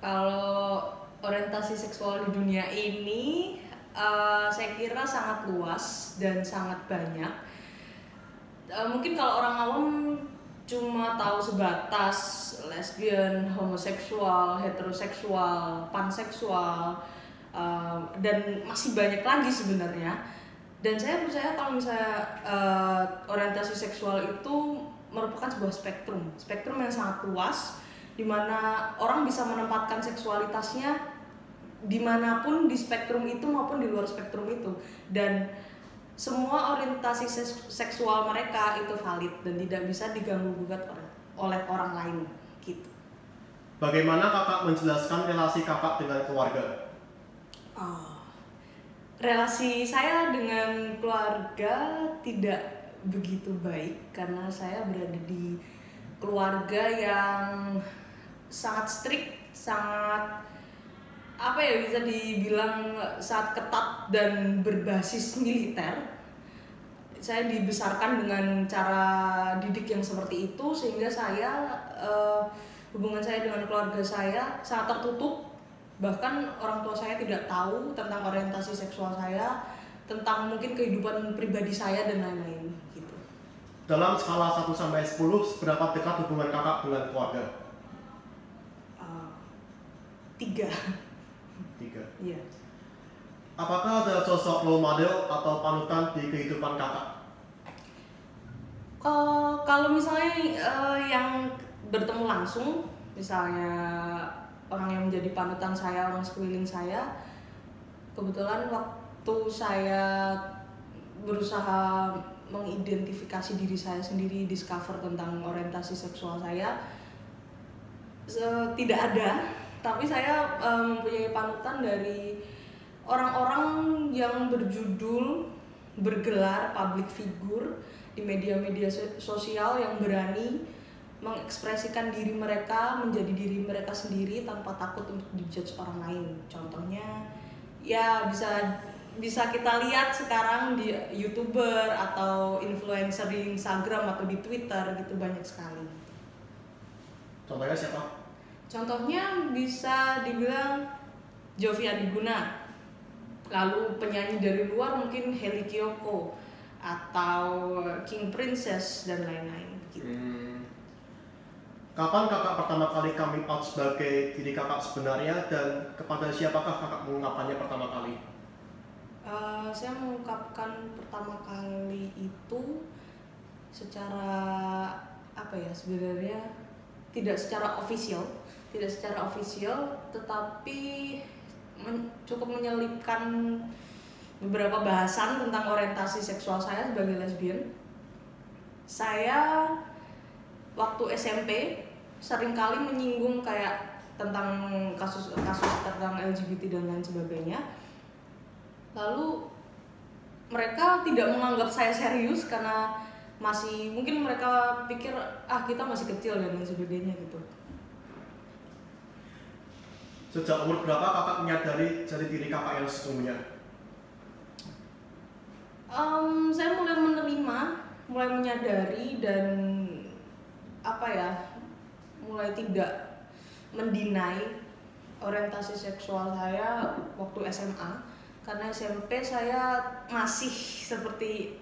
Kalau orientasi seksual di dunia ini saya kira sangat luas dan sangat banyak. Mungkin kalau orang awam cuma tahu sebatas lesbian, homoseksual, heteroseksual, panseksual, dan masih banyak lagi sebenarnya. Dan saya percaya kalau misalnya orientasi seksual itu merupakan sebuah spektrum yang sangat luas, di mana orang bisa menempatkan seksualitasnya dimanapun di spektrum itu maupun di luar spektrum itu, dan semua orientasi seksual mereka itu valid dan tidak bisa diganggu gugat oleh orang lain gitu. Bagaimana kakak menjelaskan relasi kakak dengan keluarga? Relasi saya dengan keluarga tidak begitu baik karena saya berada di keluarga yang sangat strict, sangat bisa dibilang sangat ketat dan berbasis militer. Saya dibesarkan dengan cara didik yang seperti itu, sehingga hubungan saya dengan keluarga saya sangat tertutup. Bahkan orang tua saya tidak tahu tentang orientasi seksual saya, tentang mungkin kehidupan pribadi saya dan lain-lain gitu. Dalam skala 1-10, seberapa dekat hubungan kakak dengan keluarga? 3. Iya. Apakah ada sosok role model atau panutan di kehidupan kakak? Kalau misalnya yang bertemu langsung, misalnya orang yang menjadi panutan saya, orang sekeliling saya, kebetulan waktu saya berusaha mengidentifikasi diri saya sendiri, discover tentang orientasi seksual saya, tidak ada. Tapi saya mempunyai panutan dari orang-orang yang bergelar public figure di media-media sosial, yang berani mengekspresikan diri mereka, menjadi diri mereka sendiri tanpa takut untuk dijudge orang lain. Contohnya ya bisa kita lihat sekarang di YouTuber atau influencer di Instagram atau di Twitter gitu, banyak sekali. Contohnya siapa? Contohnya bisa dibilang Jovie Adiguna, lalu penyanyi dari luar mungkin Hayley Kiyoko atau King Princess dan lain-lain gitu. Kapan kakak pertama kali coming out sebagai diri kakak sebenarnya, dan kepada siapakah kakak mengungkapkannya pertama kali? Saya mengungkapkan pertama kali itu secara sebenarnya tidak secara official, tetapi cukup menyelipkan beberapa bahasan tentang orientasi seksual saya sebagai lesbian. Saya waktu SMP seringkali menyinggung kayak tentang kasus tentang LGBT dan lain sebagainya. Lalu mereka tidak menganggap saya serius karena mungkin mereka pikir kita masih kecil dan lain sebagainya gitu. Sejak umur berapa kakak menyadari jati diri kakak yang sesungguhnya? Saya mulai menyadari dan mulai tidak mendinai orientasi seksual saya waktu SMA, karena SMP saya masih seperti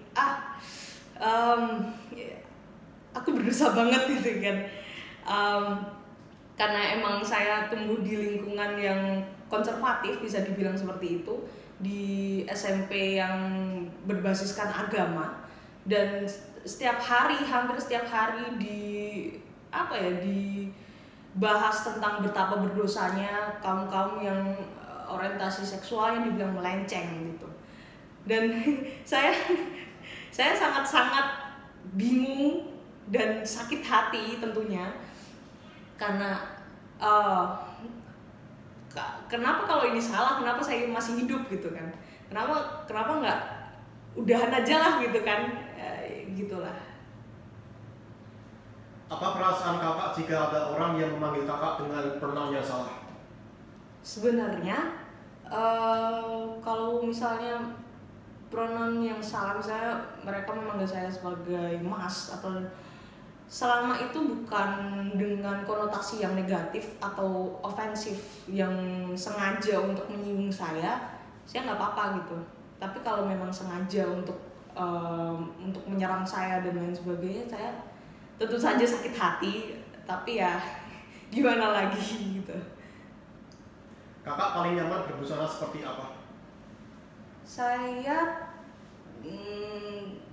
aku berdosa banget gitu kan, karena emang saya tumbuh di lingkungan yang konservatif, bisa dibilang seperti itu, di SMP yang berbasiskan agama, dan hampir setiap hari dibahas tentang betapa berdosanya kaum yang orientasi seksual yang dibilang melenceng gitu. Dan saya sangat-sangat bingung dan sakit hati tentunya, karena kenapa kalau ini salah, kenapa saya masih hidup gitu kan, kenapa nggak udahan aja lah gitu kan, gitulah. Apa perasaan kakak jika ada orang yang memanggil kakak dengan pronoun yang salah? Sebenarnya kalau misalnya pronoun yang salah, misalnya mereka memanggil saya sebagai mas atau selama itu bukan dengan konotasi yang negatif atau ofensif yang sengaja untuk menyinggung saya nggak apa-apa gitu. Tapi kalau memang sengaja untuk menyerang saya dan lain sebagainya, saya tentu saja sakit hati, tapi ya gimana lagi gitu. Kakak paling nyaman berbusana seperti apa? Saya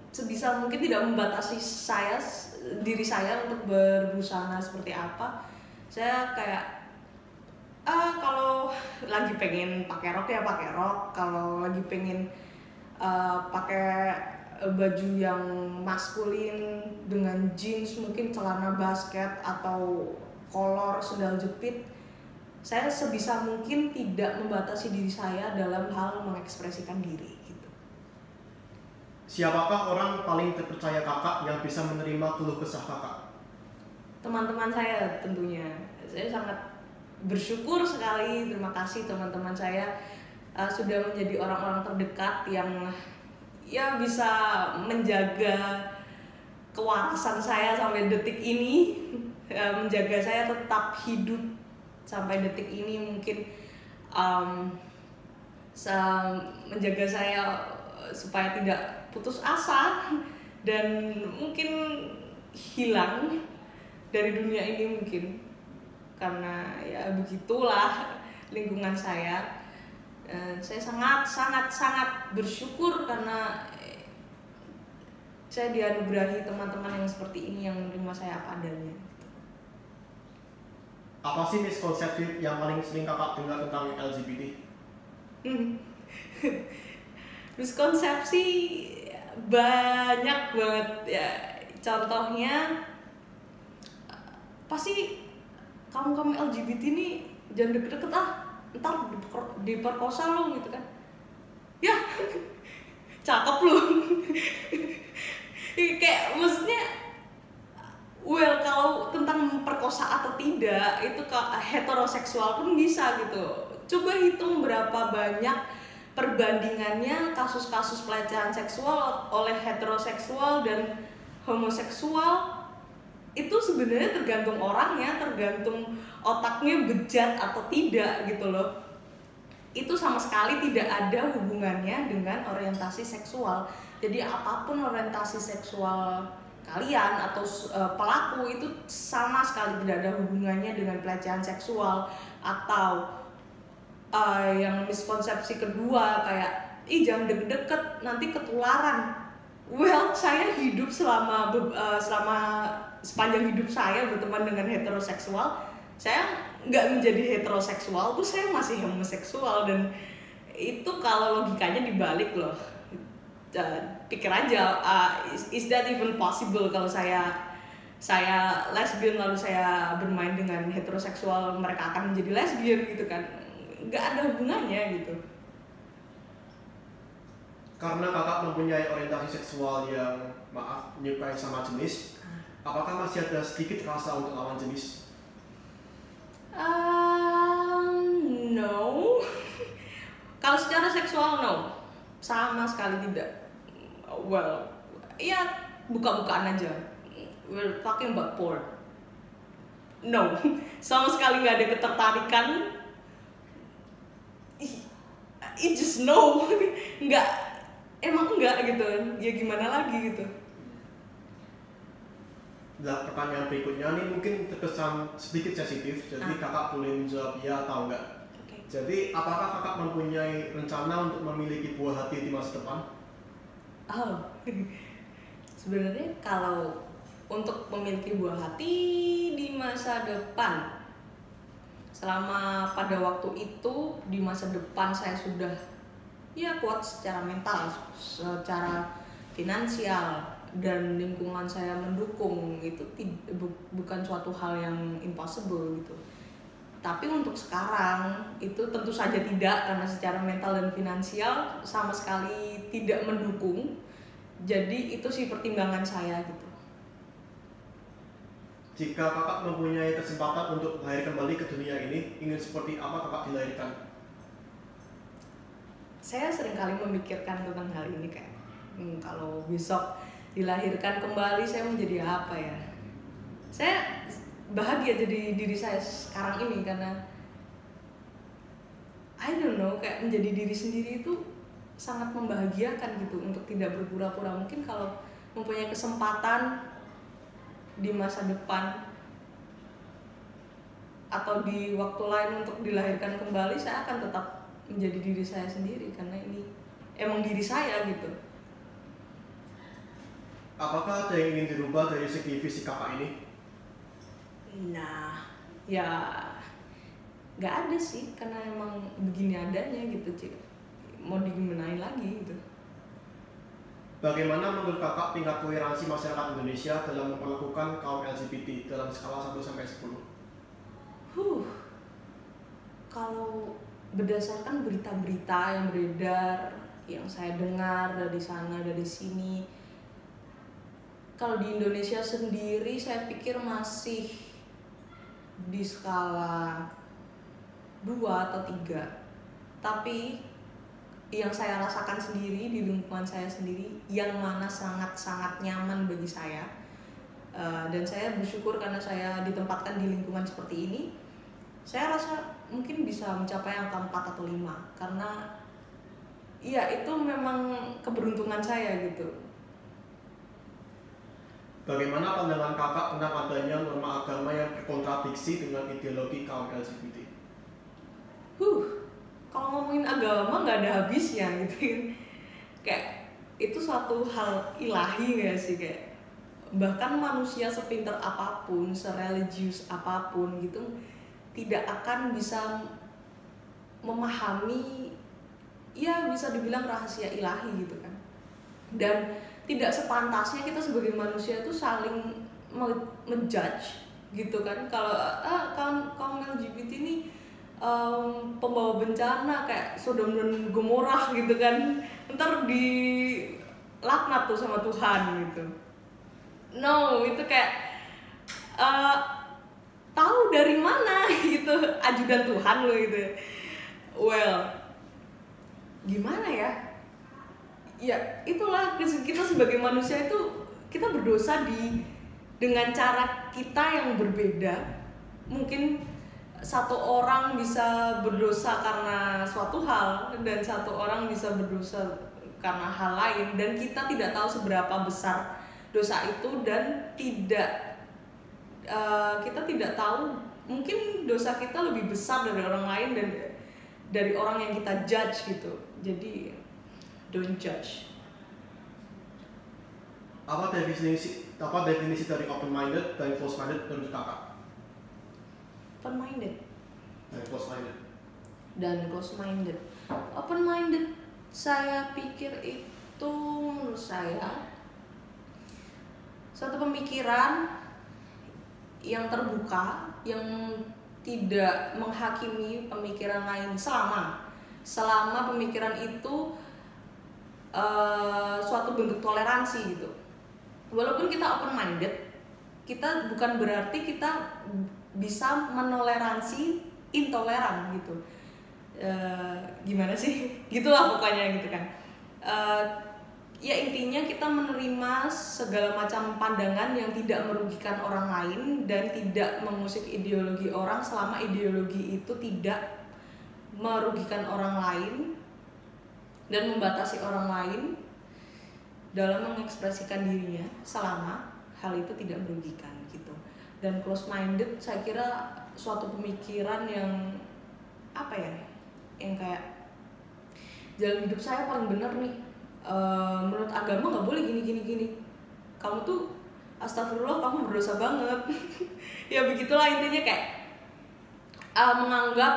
sebisa mungkin tidak membatasi diri saya untuk berbusana seperti apa. Saya kayak kalau lagi pengen pakai rok ya pakai rok, kalau lagi pengen pakai baju yang maskulin dengan jeans, mungkin celana basket atau kolor sendal jepit, saya sebisa mungkin tidak membatasi diri saya dalam hal mengekspresikan diri gitu. Siapakah orang paling terpercaya kakak yang bisa menerima keluh kesah kakak? Teman-teman saya tentunya. Saya sangat bersyukur sekali, terima kasih teman-teman saya sudah menjadi orang-orang terdekat yang ya bisa menjaga kewarasan saya sampai detik ini, menjaga saya tetap hidup sampai detik ini, mungkin menjaga saya supaya tidak putus asa dan mungkin hilang dari dunia ini, mungkin karena ya begitulah lingkungan saya. Saya sangat bersyukur karena saya dianugerahi teman-teman yang seperti ini yang menerima saya apa adanya. Apa sih miskonsepsi yang paling sering kakak dengar tentang LGBT? Miskonsepsi banyak banget ya. Contohnya pasti kamu LGBT ini jangan deket-deket ntar diperkosa lo gitu kan ya. Cakep lo. Kayak maksudnya kalau tentang memperkosa atau tidak itu ke heteroseksual pun bisa gitu. Coba hitung berapa banyak perbandingannya kasus-kasus pelecehan seksual oleh heteroseksual dan homoseksual. Itu sebenarnya tergantung orangnya, tergantung otaknya bejat atau tidak gitu loh. Itu sama sekali tidak ada hubungannya dengan orientasi seksual. Jadi apapun orientasi seksual kalian atau pelaku itu sama sekali tidak ada hubungannya dengan pelecehan seksual. Atau yang miskonsepsi kedua kayak jangan deket-deket nanti ketularan. Well, saya hidup selama sepanjang hidup saya berteman dengan heteroseksual, saya nggak menjadi heteroseksual tuh saya masih homoseksual. Dan itu kalau logikanya dibalik loh, pikir aja, is that even possible kalau saya lesbian lalu saya bermain dengan heteroseksual, mereka akan menjadi lesbian gitu kan? Nggak ada hubungannya gitu. Karena kakak mempunyai orientasi seksual yang menyukai sama jenis, apakah masih ada sedikit rasa untuk lawan jenis? No. Kalau secara seksual no, sama sekali tidak. Well, ya buka-bukaan aja. We're talking about porn. No, sama sekali nggak ada ketertarikan. It just no, nggak. Emang enggak gitu, ya gimana lagi gitu. Nah, pertanyaan berikutnya nih mungkin terkesan sedikit sensitif, jadi kakak boleh menjawab ya atau enggak. Okay. Jadi apakah kakak mempunyai rencana untuk memiliki buah hati di masa depan? Sebenarnya kalau untuk memiliki buah hati di masa depan, selama pada waktu itu di masa depan saya sudah ya kuat secara mental, secara finansial, dan lingkungan saya mendukung, itu bukan suatu hal yang impossible gitu. Tapi untuk sekarang itu tentu saja tidak, karena secara mental dan finansial sama sekali tidak mendukung. Jadi itu sih pertimbangan saya gitu. Jika kakak mempunyai kesempatan untuk lahir kembali ke dunia ini, ingin seperti apa kakak dilahirkan? Saya seringkali memikirkan tentang hal ini kayak kalau besok dilahirkan kembali saya menjadi apa ya? Saya bahagia jadi diri saya sekarang ini karena I don't know, kayak menjadi diri sendiri itu sangat membahagiakan gitu, untuk tidak berpura-pura. Mungkin kalau mempunyai kesempatan di masa depan atau di waktu lain untuk dilahirkan kembali, saya akan tetap menjadi diri saya sendiri karena ini emang diri saya gitu. Apakah ada yang ingin dirubah dari segi fisik kakak ini? Nah, ya nggak ada sih, karena emang begini adanya gitu, Cik. Mau digimain lagi gitu. Bagaimana menurut kakak tingkat toleransi masyarakat Indonesia dalam memperlakukan kaum LGBT dalam skala 1 sampai 10? Kalau berdasarkan berita-berita yang beredar, yang saya dengar dari sana dari sini, kalau di Indonesia sendiri saya pikir masih di skala 2 atau 3. Tapi yang saya rasakan sendiri di lingkungan saya sendiri, yang mana sangat-sangat nyaman bagi saya, dan saya bersyukur karena saya ditempatkan di lingkungan seperti ini. Saya rasa mungkin bisa mencapai angka 4 atau 5, karena ya itu memang keberuntungan saya gitu. Bagaimana pandangan kakak tentang adanya norma agama yang berkontradiksi dengan ideologi kaum LGBT? Kalau ngomongin agama nggak ada habisnya gitu. Kayak itu suatu hal ilahi nggak sih, kayak bahkan manusia sepintar apapun, sereligius apapun gitu, tidak akan bisa memahami, ya bisa dibilang rahasia ilahi gitu kan. Dan tidak sepantasnya kita sebagai manusia itu saling menjudge gitu kan. Kalau kaum LGBT ini pembawa bencana kayak Sodom dan Gomorrah gitu kan, ntar di laknat tuh sama Tuhan gitu. No, itu kayak tahu dari mana gitu, ajudan Tuhan lo gitu. Well, gimana ya? Ya itulah, kita sebagai manusia itu kita berdosa dengan cara kita yang berbeda. Mungkin satu orang bisa berdosa karena suatu hal dan satu orang bisa berdosa karena hal lain, dan kita tidak tahu seberapa besar dosa itu, dan kita tidak tahu, mungkin dosa kita lebih besar dari orang lain dan dari orang yang kita judge gitu. Jadi don't judge. Apa definisi dari open minded dan close minded menurut kakak? Open minded dan close minded. dan close minded. Open minded saya pikir itu, menurut saya, suatu pemikiran yang terbuka, yang tidak menghakimi pemikiran lain selama pemikiran itu suatu bentuk toleransi gitu. Walaupun kita open minded, kita bukan berarti kita bisa menoleransi intoleran gitu. Gimana sih? Gitulah pokoknya gitu kan. Ya intinya kita menerima segala macam pandangan yang tidak merugikan orang lain dan tidak mengusik ideologi orang selama ideologi itu tidak merugikan orang lain dan membatasi orang lain dalam mengekspresikan dirinya, selama hal itu tidak merugikan gitu. Dan close minded saya kira suatu pemikiran yang apa ya, yang kayak jalan hidup saya paling benar nih, menurut agama nggak boleh gini, kamu tuh astagfirullah, kamu berdosa banget. Ya begitulah intinya, kayak menganggap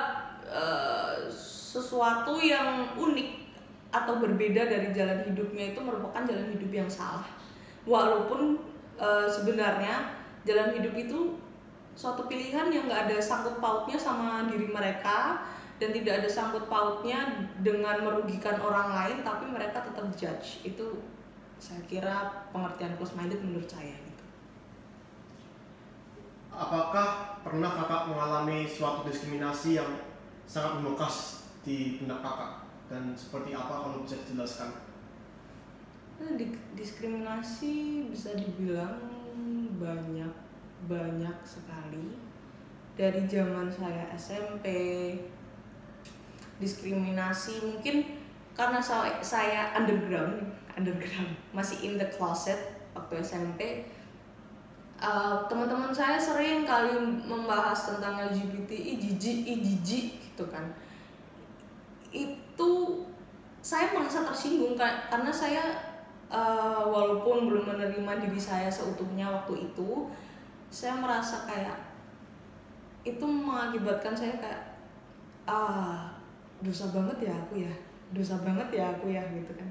sesuatu yang unik atau berbeda dari jalan hidupnya itu merupakan jalan hidup yang salah, walaupun sebenarnya jalan hidup itu suatu pilihan yang nggak ada sangkut pautnya sama diri mereka dan tidak ada sangkut pautnya dengan merugikan orang lain, tapi mereka tetap judge. Itu saya kira pengertian close minded menurut saya gitu. Apakah pernah kakak mengalami suatu diskriminasi yang sangat membekas di benak kakak, dan seperti apa kalau bisa dijelaskan? Diskriminasi bisa dibilang banyak banyak sekali. Dari zaman saya SMP, diskriminasi mungkin karena saya underground masih in the closet waktu SMP. Teman-teman saya sering kali membahas tentang LGBT, jijik gitu kan. Itu saya merasa tersinggung karena saya walaupun belum menerima diri saya seutuhnya waktu itu, saya merasa kayak itu mengakibatkan saya kayak dosa banget ya aku ya gitu kan.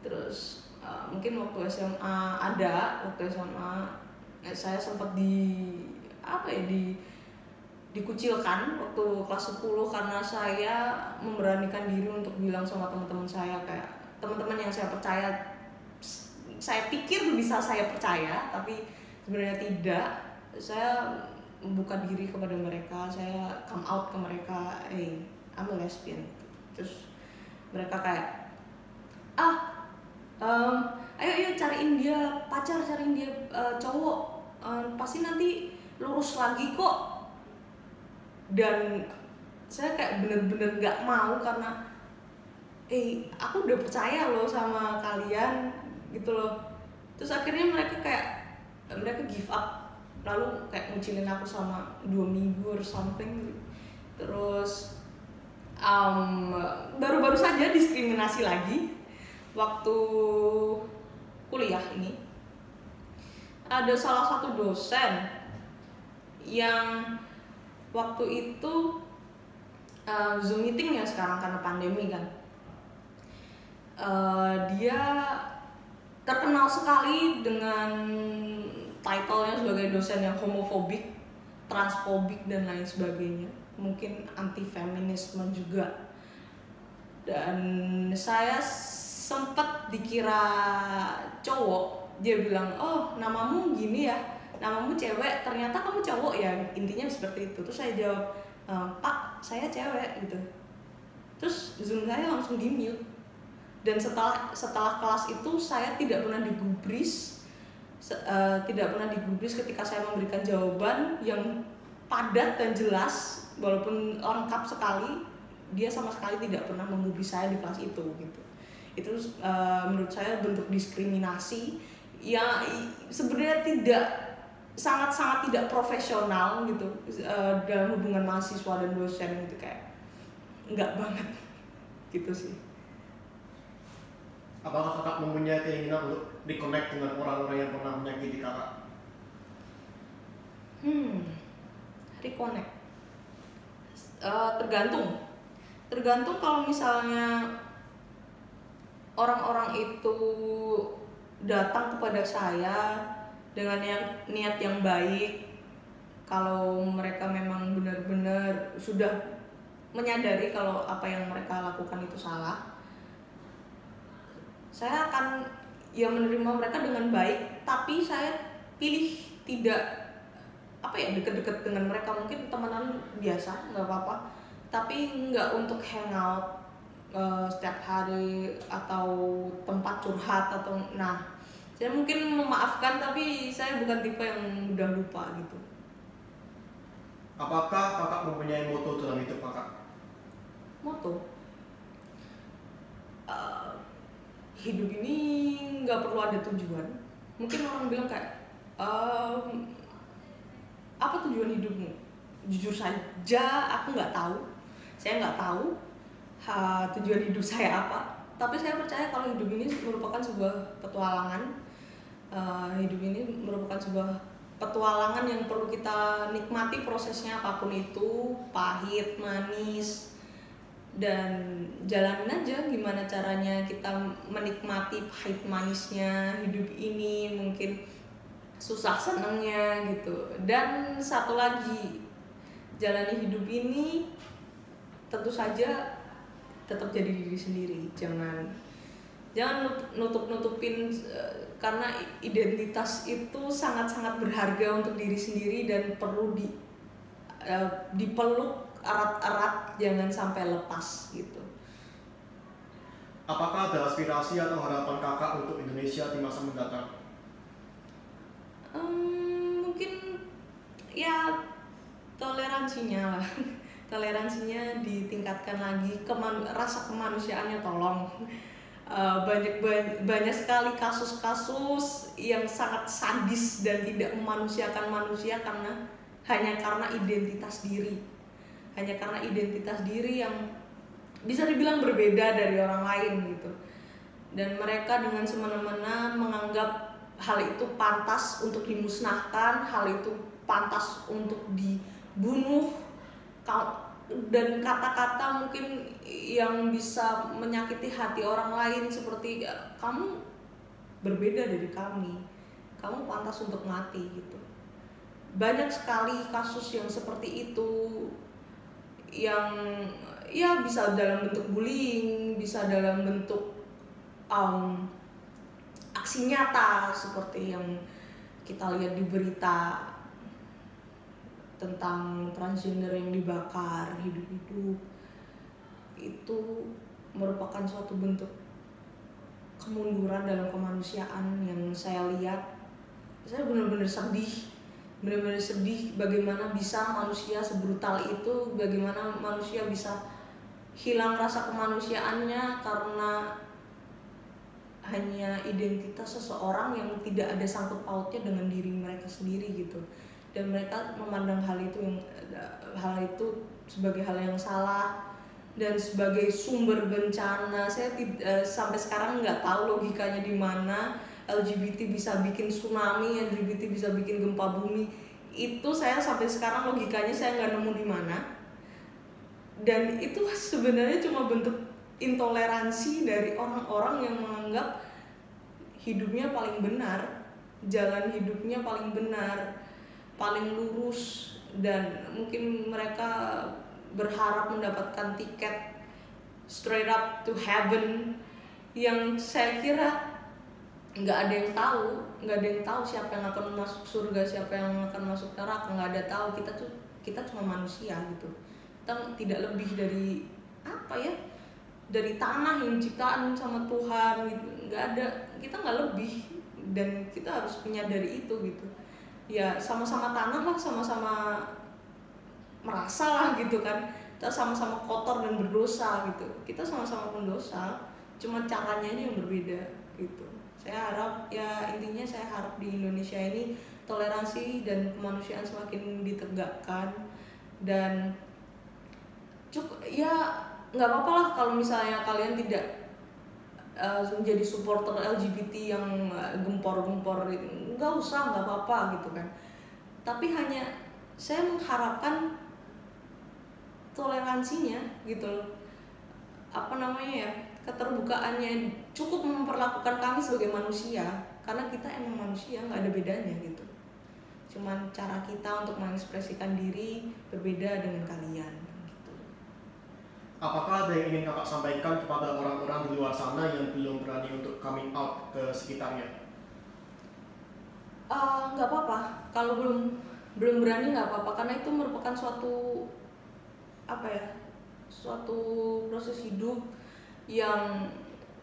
Terus mungkin waktu SMA saya sempat dikucilkan waktu kelas 10 karena saya memberanikan diri untuk bilang sama teman-teman saya, kayak teman-teman yang saya percaya, saya pikir bisa saya percaya tapi sebenarnya tidak. Saya membuka diri kepada mereka, saya come out ke mereka, hey, I'm a lesbian. Terus mereka kayak ayo cariin dia pacar, cariin dia cowok, pasti nanti lurus lagi kok. Dan saya kayak bener-bener nggak mau karena aku udah percaya loh sama kalian gitu loh. Terus akhirnya mereka give up, lalu kayak ngucilin aku sama 2 minggu or something. Terus baru-baru saja diskriminasi lagi waktu kuliah ini. Ada salah satu dosen yang waktu itu Zoom meeting ya sekarang karena pandemi kan, dia terkenal sekali dengan title-nya sebagai dosen yang homofobik, transfobik dan lain sebagainya, mungkin anti feminisme juga. Dan saya sempat dikira cowok. Dia bilang, oh namamu gini ya, namamu cewek, ternyata kamu cowok ya, intinya seperti itu. Terus saya jawab, Pak saya cewek gitu. Terus Zoom saya langsung di mute. Dan setelah kelas itu saya tidak pernah digubris, ketika saya memberikan jawaban yang padat dan jelas, walaupun lengkap sekali. Dia sama sekali tidak pernah menggubris saya di kelas itu gitu. Itu menurut saya bentuk diskriminasi yang sebenarnya sangat-sangat tidak profesional gitu dalam hubungan mahasiswa dan dosen gitu, kayak enggak banget gitu sih. Apakah kakak mempunyai keinginan untuk reconnect dengan orang-orang yang pernah menyakiti kakak? Reconnect. Tergantung kalau misalnya orang-orang itu datang kepada saya dengan niat yang baik, kalau mereka memang benar-benar sudah menyadari kalau apa yang mereka lakukan itu salah, saya akan menerima mereka dengan baik. Tapi saya pilih tidak deket-deket dengan mereka, mungkin temenan biasa nggak apa-apa, tapi nggak untuk hangout setiap hari atau tempat curhat atau saya mungkin memaafkan tapi saya bukan tipe yang mudah lupa gitu. Apakah kakak mempunyai moto dalam hidup kakak? Moto? Hidup ini nggak perlu ada tujuan. Mungkin orang bilang kayak apa tujuan hidupmu? Jujur saja aku nggak tahu. Saya nggak tahu tujuan hidup saya apa. Tapi saya percaya kalau hidup ini merupakan sebuah petualangan. Hidup ini merupakan sebuah petualangan yang perlu kita nikmati prosesnya, apapun itu, pahit, manis, dan jalanin aja gimana caranya kita menikmati pahit manisnya hidup ini, mungkin susah senengnya gitu. Dan satu lagi, jalani hidup ini tentu saja tetap jadi diri sendiri, jangan nutup-nutupin, karena identitas itu sangat-sangat berharga untuk diri sendiri dan perlu dipeluk erat-erat, jangan sampai lepas gitu. Apakah ada aspirasi atau harapan kakak untuk Indonesia di masa mendatang? Mungkin ya toleransinya lah. Toleransinya ditingkatkan lagi, rasa kemanusiaannya tolong. Banyak sekali kasus-kasus yang sangat sadis dan tidak memanusiakan manusia hanya karena identitas diri. Hanya karena identitas diri yang bisa dibilang berbeda dari orang lain gitu. Dan mereka dengan semena-mena menganggap hal itu pantas untuk dimusnahkan, hal itu pantas untuk dibunuh, dan kata-kata mungkin yang bisa menyakiti hati orang lain seperti kamu berbeda dari kami, kamu pantas untuk mati gitu. Banyak sekali kasus yang seperti itu, yang ya bisa dalam bentuk bullying, bisa dalam bentuk aksi nyata seperti yang kita lihat di berita tentang transgender yang dibakar hidup-hidup. Itu merupakan suatu bentuk kemunduran dalam kemanusiaan yang saya lihat. Saya benar-benar sedih bagaimana bisa manusia sebrutal itu, bagaimana manusia bisa hilang rasa kemanusiaannya karena hanya identitas seseorang yang tidak ada sangkut pautnya dengan diri mereka sendiri gitu. Dan mereka memandang hal itu sebagai hal yang salah dan sebagai sumber bencana. Saya sampai sekarang nggak tahu logikanya di mana LGBT bisa bikin tsunami, LGBT bisa bikin gempa bumi. Itu saya sampai sekarang logikanya saya nggak nemu di mana. Dan itu sebenarnya cuma bentuk intoleransi dari orang-orang yang menganggap hidupnya paling benar, jalan hidupnya paling benar, paling lurus, dan mungkin mereka berharap mendapatkan tiket straight up to heaven yang saya kira nggak ada yang tahu siapa yang akan masuk surga, siapa yang akan masuk neraka, nggak ada tahu. Kita cuma manusia gitu, kita tidak lebih dari dari tanah yang ciptaan sama Tuhan gitu. Kita nggak lebih, dan kita harus menyadari itu gitu. Ya sama-sama tanah lah, sama-sama merasa lah gitu kan, kita sama-sama kotor dan berdosa gitu, kita sama-sama pendosa, cuma caranya ini yang berbeda gitu. Saya harap intinya saya harap di Indonesia ini toleransi dan kemanusiaan semakin ditegakkan, dan nggak apa-apa lah kalau misalnya kalian tidak menjadi supporter LGBT yang gempor-gempor gitu, nggak apa-apa gitu kan. Tapi hanya saya mengharapkan toleransinya gitu loh, keterbukaannya, cukup memperlakukan kami sebagai manusia, karena kita emang manusia, nggak ada bedanya gitu. Cuman cara kita untuk mengekspresikan diri berbeda dengan kalian gitu. Apakah ada yang ingin kakak sampaikan kepada orang-orang di luar sana yang belum berani untuk coming out ke sekitarnya? Nggak apa-apa kalau belum berani, nggak apa-apa, karena itu merupakan suatu proses hidup yang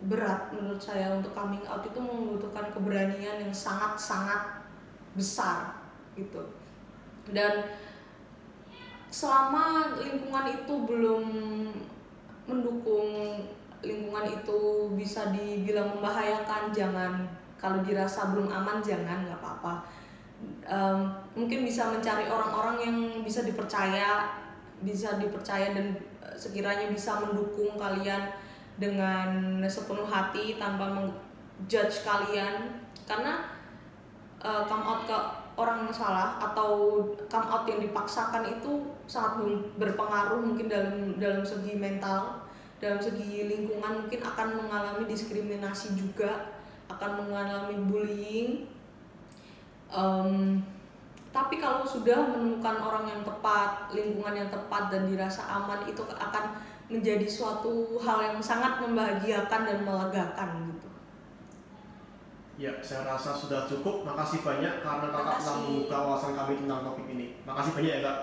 berat menurut saya. Untuk coming out itu membutuhkan keberanian yang sangat-sangat besar gitu. Dan selama lingkungan itu belum mendukung, lingkungan itu bisa dibilang membahayakan, jangan. Kalau dirasa belum aman, jangan, nggak apa-apa. Mungkin bisa mencari orang-orang yang bisa dipercaya dan sekiranya bisa mendukung kalian dengan sepenuh hati tanpa menjudge kalian. Karena come out ke orang yang salah atau come out yang dipaksakan itu sangat berpengaruh mungkin dalam segi mental, dalam segi lingkungan, mungkin akan mengalami diskriminasi juga, akan mengalami bullying. Tapi kalau sudah menemukan orang yang tepat, lingkungan yang tepat, dan dirasa aman, itu akan menjadi suatu hal yang sangat membahagiakan dan melegakan gitu. Ya, saya rasa sudah cukup. Makasih banyak karena kakak telah membuka wawasan kami tentang topik ini. Makasih banyak ya kak.